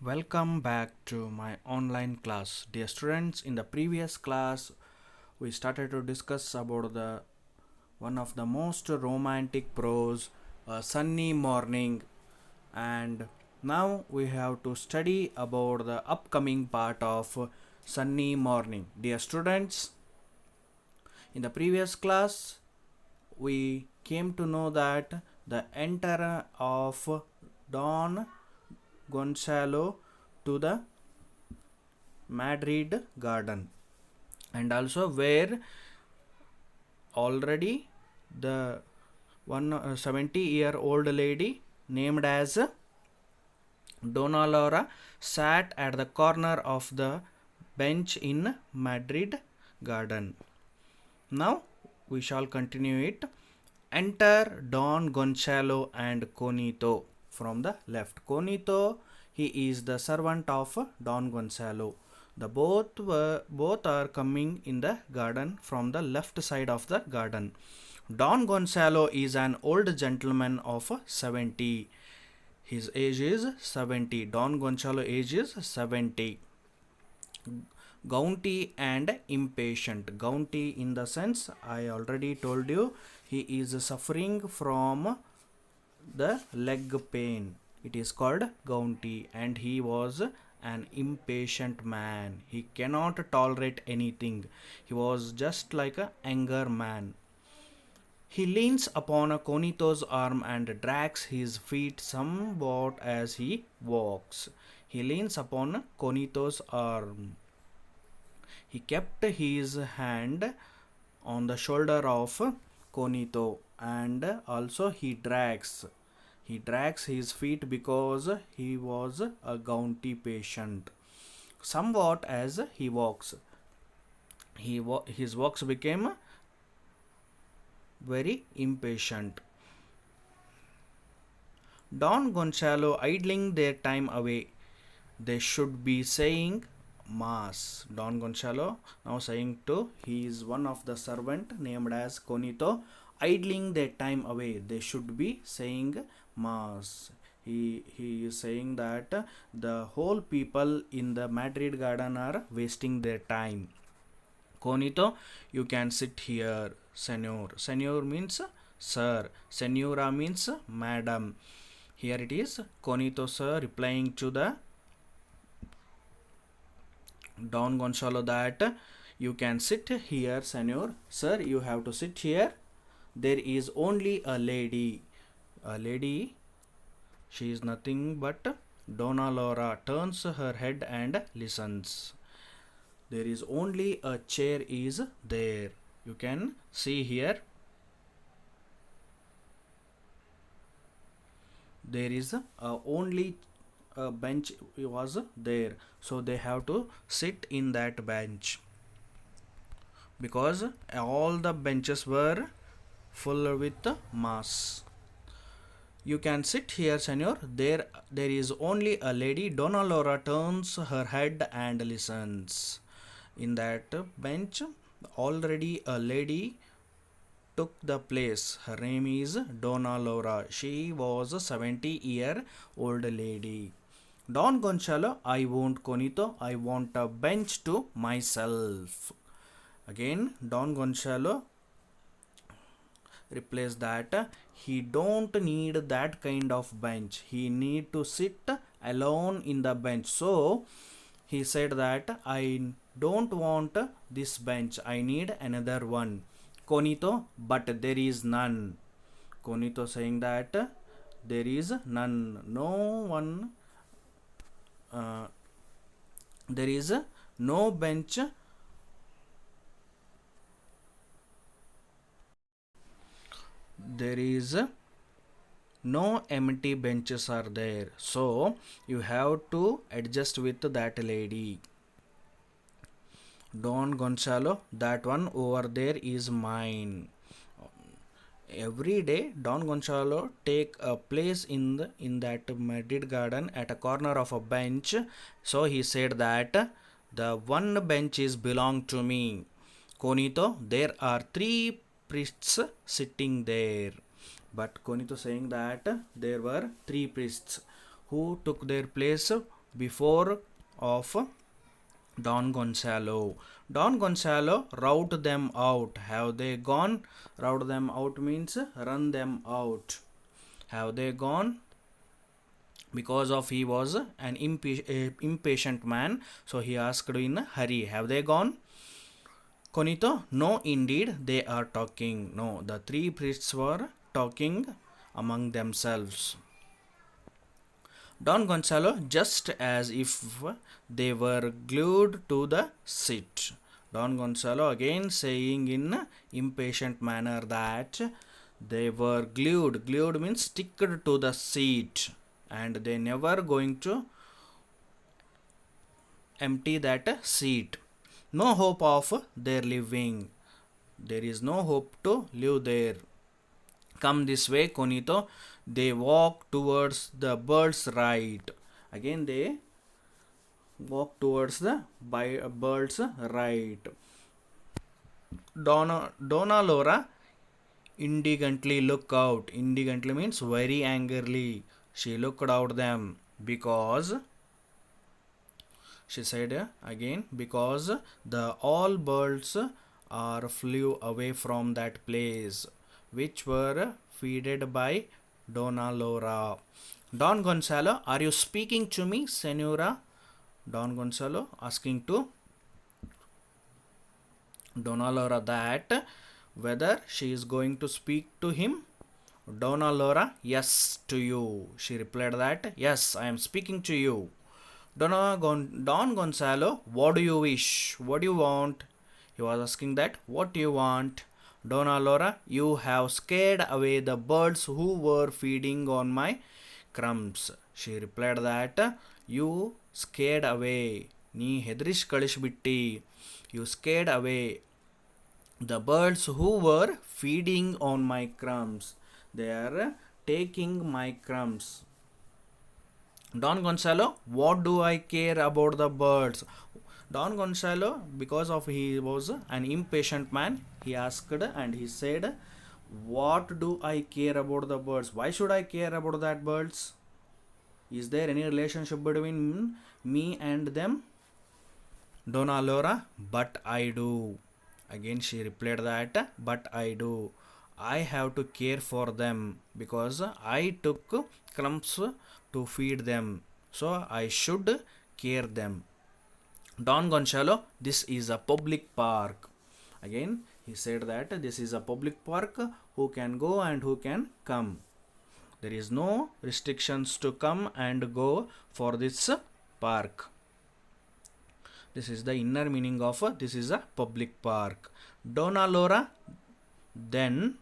Welcome back to my online class. Dear students, in the previous class we started to discuss about the one of the most romantic prose, a sunny morning, and now we have to study about the upcoming part of sunny morning. Dear students, in the previous class we came to know that the enter of Don Gonzalo to the Madrid garden, and also where already the 70-year-old lady named as Donna Laura sat at the corner of the bench in Madrid garden. Now we shall continue it. Enter Don Gonzalo and Conito from the left. Conito, he is the servant of Don Gonzalo. The both are coming in the garden from the left side of the garden. Don Gonzalo is an old gentleman of 70. His age is 70. Don Gonzalo age is 70. Gouty and impatient. Gouty in the sense I already told you, he is suffering from the leg pain. It is called gouty, and he was an impatient man. He cannot tolerate anything. He was just like a anger man. He leans upon a Conito's arm and drags his feet somewhat as he walks. He leans upon Conito's arm. He kept his hand on the shoulder of Conito, and also he drags his feet because he was a gouty patient. Somewhat as he walks, his walks became very impatient. Don Gonzalo idling their time away. They should be saying Mass. Don Gonzalo now saying to he is one of the servant named as Conito, idling their time away. They should be saying Mass. He is saying that the whole people in the Madrid garden are wasting their time. Conito, you can sit here, senor. Senor means sir. Senora means madam. Here it is Conito sir replying to the Don Gonzalo that you can sit here, senor. Sir, you have to sit here. There is only a lady. A lady, she is nothing but Donna Laura turns her head and listens. There is only a chair is there. You can see here. There is only a bench was there, so they have to sit in that bench because all the benches were full with mass. You can sit here, senor. There is only a lady. Donna Laura turns her head and listens. In that bench, already a lady took the place. Her name is Donna Laura. She was a 70-year-old lady. Don Gonzalo, I want Conito. I want a bench to myself. Again, Don Gonzalo replies that he don't need that kind of bench. He need to sit alone in the bench. So he said that I don't want this bench. I need another one. Conito, but there is none. Conito saying that there is none. No one. There is no bench. There is no empty benches are there. So you have to adjust with that lady. Don Gonzalo, that one over there is mine. Every day Don Gonzalo take a place in that Madrid garden at a corner of a bench. So he said that the one bench is belong to me. Conito, there are 3 priests sitting there. But Conito saying that there were 3 priests who took their place before of Don Gonzalo. Don Gonzalo rout them out. Have they gone? Rout them out means run them out. Have they gone? Because of he was an impatient man, so he asked in a hurry, have they gone? Conito, no, indeed, they are talking. No, the three priests were talking among themselves. Don Gonzalo, just as if they were glued to the seat. Don Gonzalo again saying in impatient manner that they were glued. Glued means sticked to the seat, and they never going to empty that seat. No hope of their living. There is no hope to live there. Come this way, Conito. They walk towards the bird's right. Again, they walk towards the bird's right. Donna Laura indignantly look out. Indignantly means very angrily. She looked out them because she said again, because the all birds are flew away from that place, which were feeded by Donna Laura. Don Gonzalo, are you speaking to me, Senora? Don Gonzalo asking to Donna Laura that whether she is going to speak to him. Donna Laura, yes, to you. She replied that, yes, I am speaking to you. Don Gonzalo, what do you wish? What do you want? He was asking that, what do you want? Donna Laura, you have scared away the birds who were feeding on my crumbs. She replied that, you scared away. Nee hedrish kalishbitti. You scared away the birds who were feeding on my crumbs. They are taking my crumbs. Don Gonzalo, what do I care about the birds? Don Gonzalo, because of he was an impatient man, he asked and he said, what do I care about the birds? Why should I care about that birds? Is there any relationship between me and them? Donna Laura, but I do. Again she replied that, but I do. I have to care for them because I took crumbs to feed them. So I should care them. Don Gonzalo, this is a public park. Again, he said that this is a public park. Who can go and who can come? There is no restrictions to come and go for this park. This is the inner meaning of this is a public park. Donna Laura, then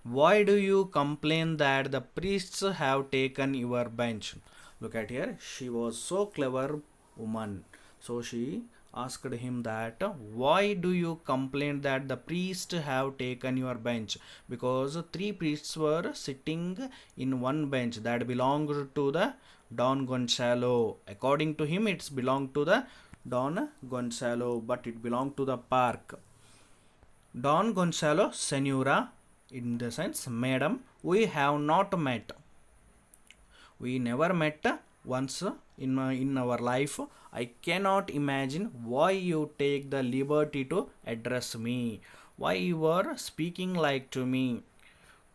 why do you complain that the priests have taken your bench? Look at here. She was so clever woman. So she asked him that why do you complain that the priests have taken your bench? Because three priests were sitting in one bench that belonged to the Don Gonzalo. According to him, it's belonged to the Don Gonzalo, but it belonged to the park. Don Gonzalo, Senora, in the sense, madam, we have not met. We never met once in our life. I cannot imagine why you take the liberty to address me. Why you are speaking like to me.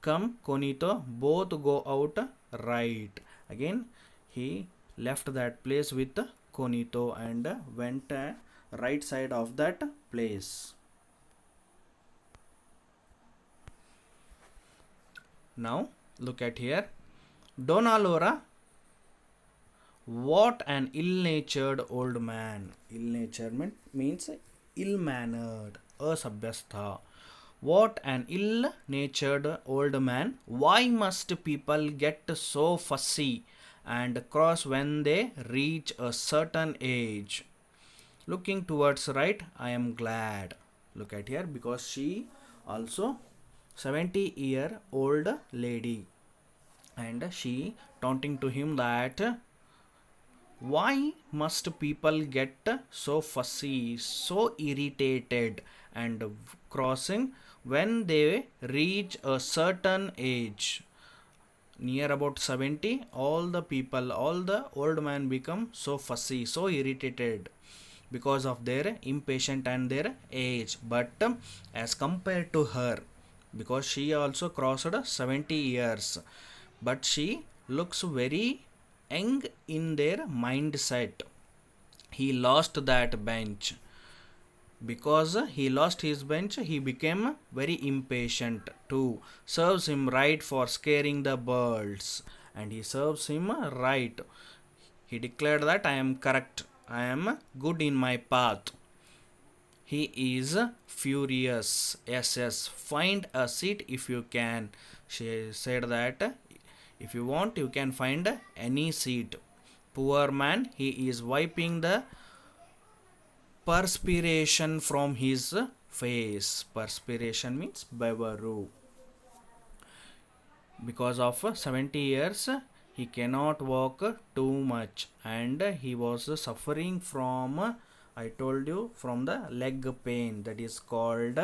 Come, Conito, both go out right. Again, he left that place with Conito and went right side of that place. Now look at here. Donna Laura, what an ill-natured old man. Ill-natured means ill-mannered, asabhyastha. What an ill-natured old man. Why must people get so fussy and cross when they reach a certain age? Looking towards right, I am glad. Look at here, because she also 70-year-old lady, and she taunting to him that why must people get so fussy, so irritated and crossing when they reach a certain age? near about 70, all the people, all the old man become so fussy, so irritated because of their impatient and their age. But as compared to her, because she also crossed 70 years, but she looks very young in their mindset. He lost that bench. Because he lost his bench, he became very impatient too. Serves him right for scaring the birds, and he serves him right. He declared that I am correct, I am good in my path. He is furious. Yes, yes, find a seat if you can. She said that if you want, you can find any seat. Poor man, he is wiping the perspiration from his face. Perspiration means bevaru. Because of 70 years, he cannot walk too much, and he was suffering from, I told you, from the leg pain, that is called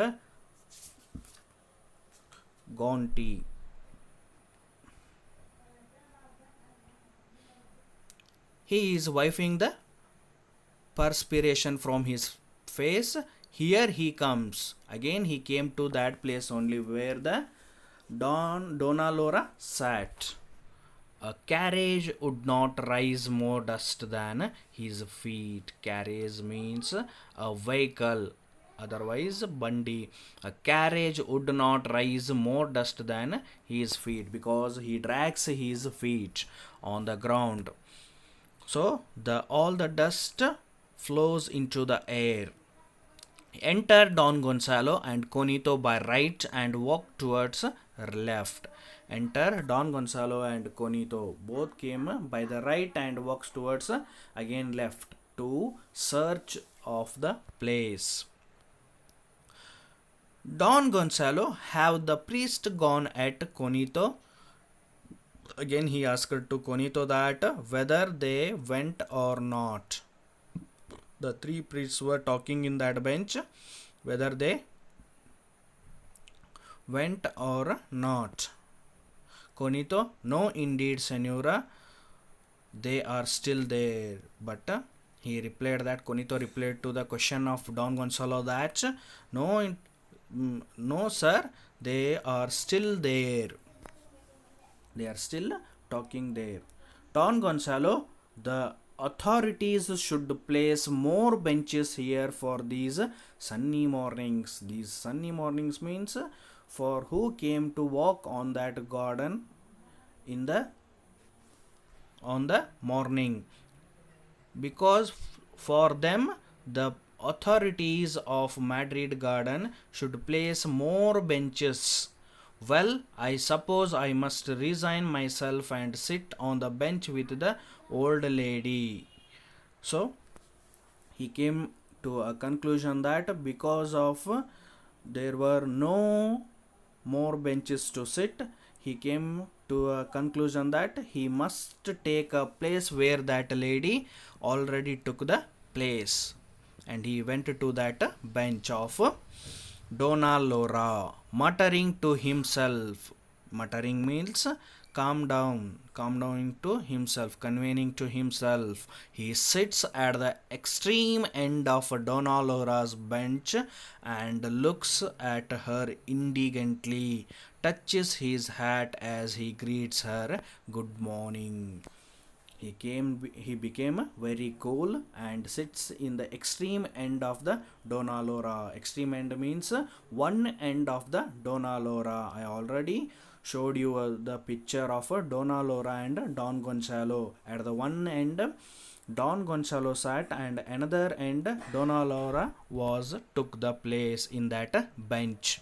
gonti. He is wiping the perspiration from his face. Here he comes. Again he came to that place only where the Donna Laura sat. A carriage would not rise more dust than his feet. Carriage means a vehicle, otherwise bandi. A carriage would not rise more dust than his feet, because he drags his feet on the ground. So the all the dust flows into the air. Enter Don Gonzalo and Conito by right and walk towards left. Enter Don Gonzalo and Conito. Both came by the right and walks towards again left to search of the place. Don Gonzalo, have the priest gone at Conito? Again he asked to Conito that whether they went or not. The three priests were talking in that bench, whether they went or not. Conito, no indeed, senora, they are still there. But he replied that, Conito replied to the question of Don Gonzalo that no sir, they are still there. They are still talking there. Don Gonzalo, the authorities should place more benches here for these sunny mornings. These sunny mornings means for who came to walk on that garden in the on the morning, because for them the authorities of Madrid garden should place more benches. Well, I suppose I must resign myself and sit on the bench with the old lady. So he came to a conclusion that because of there were no more benches to sit, he came to a conclusion that he must take a place where that lady already took the place, and he went to that bench of Donna Laura, muttering to himself. Muttering means calm down to himself, convening to himself. He sits at the extreme end of Donna Laura's bench and looks at her indignantly, touches his hat as he greets her good morning. He became very cool and sits in the extreme end of the Donna Laura. Extreme end means one end of the Donna Laura. I already showed you the picture of Donna Laura and Don Gonzalo. At the one end, Don Gonzalo sat, and another end Donna Laura took the place in that bench.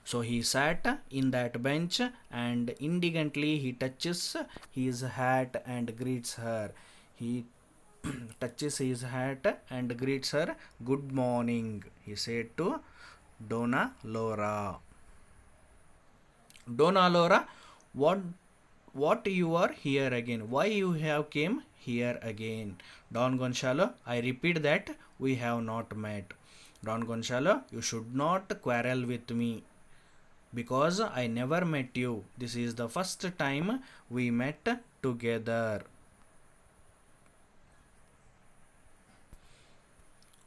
So he sat in that bench and indignantly he touches his hat and greets her. He touches his hat and greets her good morning. He said to Donna Laura. Donna Laura, what you are here again? Why you have came here again? Don Gonzalo, I repeat that we have not met. Don Gonzalo, you should not quarrel with me. Because I never met you. This is the first time we met together.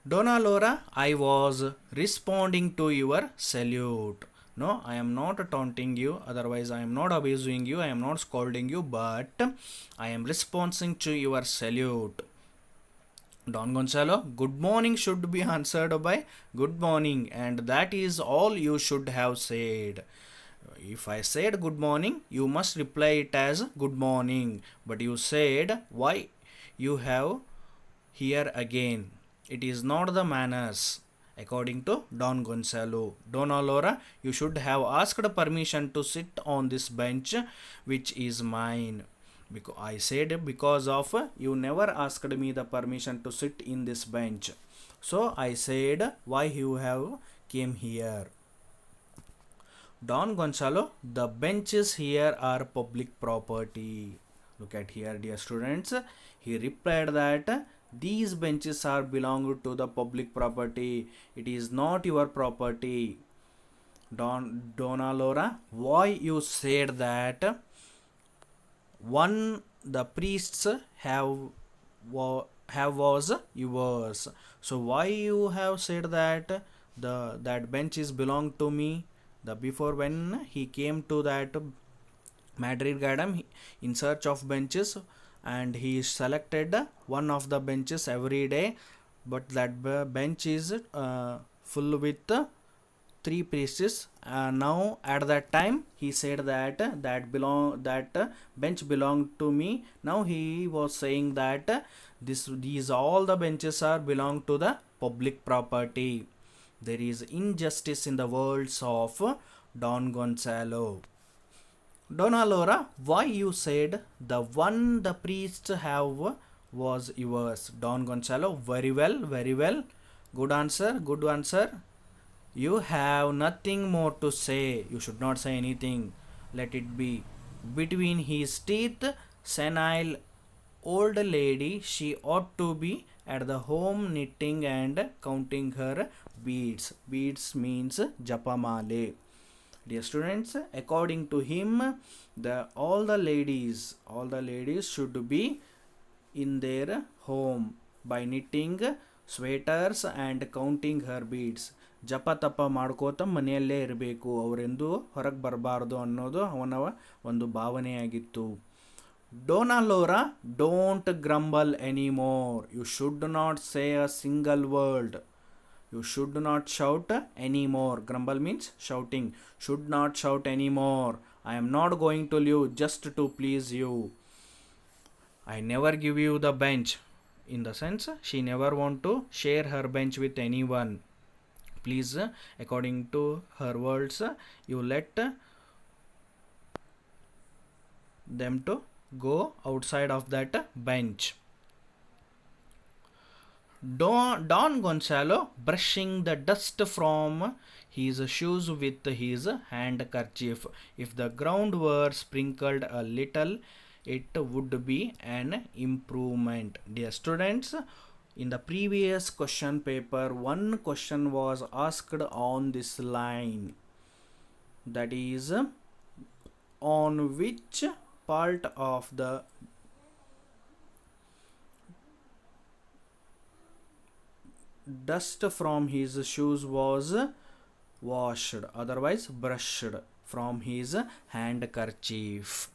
Donna Laura, I was responding to your salute. No, I am not taunting you, otherwise, I am not abusing you, I am not scolding you, but I am responding to your salute. Don Gonzalo, good morning should be answered by good morning, and that is all you should have said. If I said good morning, you must reply it as good morning, but you said why you have here again. It is not the manners. According to Don Gonzalo. Donna Laura, you should have asked permission to sit on this bench, which is mine. Because I said because of you never asked me the permission to sit in this bench. So I said why you have came here. Don Gonzalo, the benches here are public property. Look at here, dear students. He replied that these benches are belong to the public property. It is not your property. Donna Laura, why you said that one the priests have was yours? So why you have said that that bench is belong to me? The before when he came to that Madrid garden in search of benches, and he selected one of the benches every day, but that bench is full with three priests. Now at that time he said that that bench belonged to me. Now he was saying that these all the benches are belong to the public property. There is injustice in the words of Don Gonzalo. Donna Laura, why you said the one the priests have was yours? Don Gonzalo, very well, very well. Good answer, good answer. You have nothing more to say. You should not say anything. Let it be. Between his teeth, senile old lady, she ought to be at the home knitting and counting her beads. Beads means japamale. Dear students, according to him, all the ladies should be in their home by knitting sweaters and counting her beads. ಜಪ ತಪ ಮಾಡ್ಕೋತ ಮನೆಯಲ್ಲೇ ಇರಬೇಕು, ಅವರೆಂದು ಹೊರಗೆ ಬರಬಾರ್ದು ಅನ್ನೋದು ಅವನ ಒಂದು ಭಾವನೆಯಾಗಿತ್ತು. Donna Laura, don't grumble anymore. You should not say a single word. You should not shout anymore. Grumble means shouting. Should not shout anymore. I am not going to leave just to please you. I never give you the bench. In the sense, she never want to share her bench with anyone. Please, according to her words, you let them to go outside of that bench. Don Gonzalo brushing the dust from his shoes with his handkerchief. If the ground were sprinkled a little, it would be an improvement. Dear students, in the previous question paper, one question was asked on this line. That is, on which part of the dust from his shoes was washed, otherwise brushed from his handkerchief.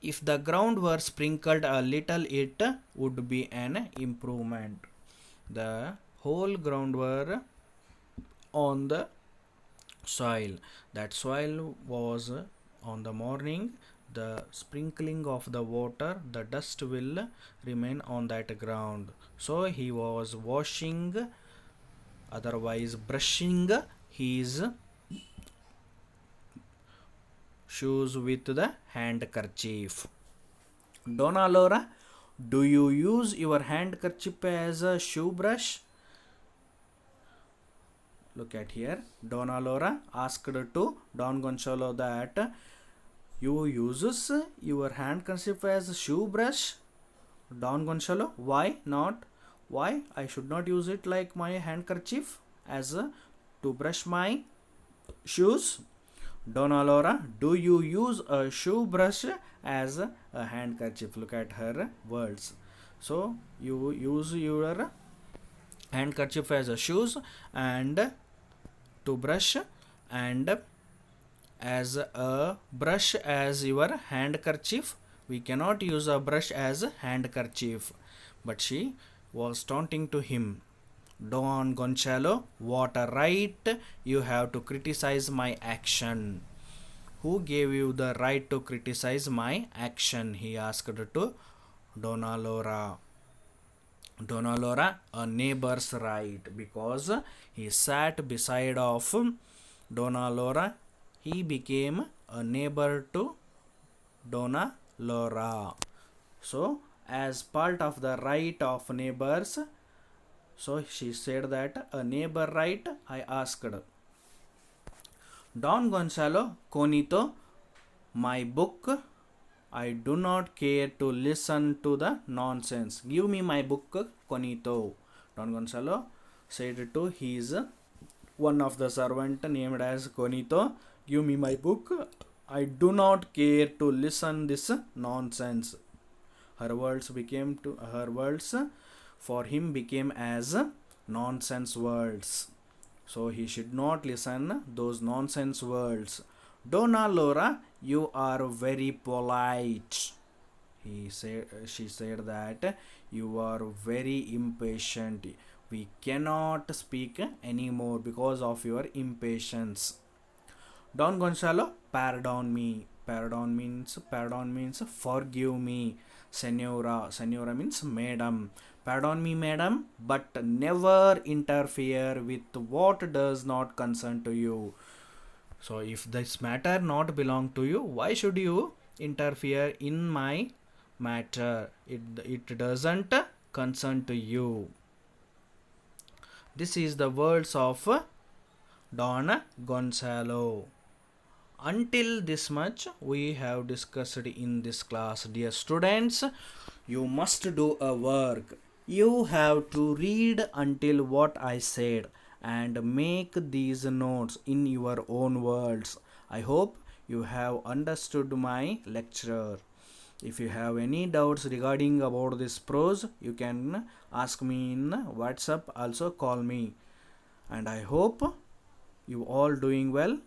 If the ground were sprinkled a little, it would be an improvement. The whole ground were on the soil. That soil was on the morning. The sprinkling of the water, the dust will remain on that ground. So he was washing, otherwise brushing his shoes with the handkerchief. Donna Laura, do you use your handkerchief as a shoe brush? Look at here. Donna Laura asked to Don Gonzalo that you uses your handkerchief as a shoe brush. Don Gonzalo, why not? Why I should not use it like my handkerchief as to brush my shoes? Donna Laura, do you use a shoe brush as a handkerchief? Look at her words. So you use your handkerchief as a shoes and to brush, and as a brush as your handkerchief. We cannot use a brush as a handkerchief. But she was taunting to him. Don Gonzalo, what a right you have to criticize my action. Who gave you the right to criticize my action? He asked to Donna Laura. Donna Laura, a neighbor's right, because he sat beside of Donna Laura. He became a neighbor to Donna Laura. So, as part of the right of neighbors, so she said that a neighbor right, I asked. Don Gonzalo, Conito, my book. I do not care to listen to the nonsense. Give me my book, Conito. Don Gonzalo said to his one of the servant named as Conito, give me my book. I do not care to listen this nonsense. Her words for him became as nonsense words. So he should not listen those nonsense words. Donna Laura, you are very polite. She said that you are very impatient. We cannot speak anymore because of your impatience. Don Gonzalo, pardon me. Pardon means forgive me. Senora means madam. Pardon me, madam, but never interfere with what does not concern to you. So if this matter not belong to you, why should you interfere in my matter? It doesn't concern to you. This is the words of Don Gonzalo. Until this much we have discussed in this class. Dear students, you must do a work. You have to read until what I said and make these notes in your own words. I hope you have understood my lecture. If you have any doubts regarding about this prose, you can ask me in WhatsApp, also call me. And I hope you all doing well.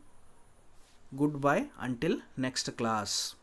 Goodbye until next class.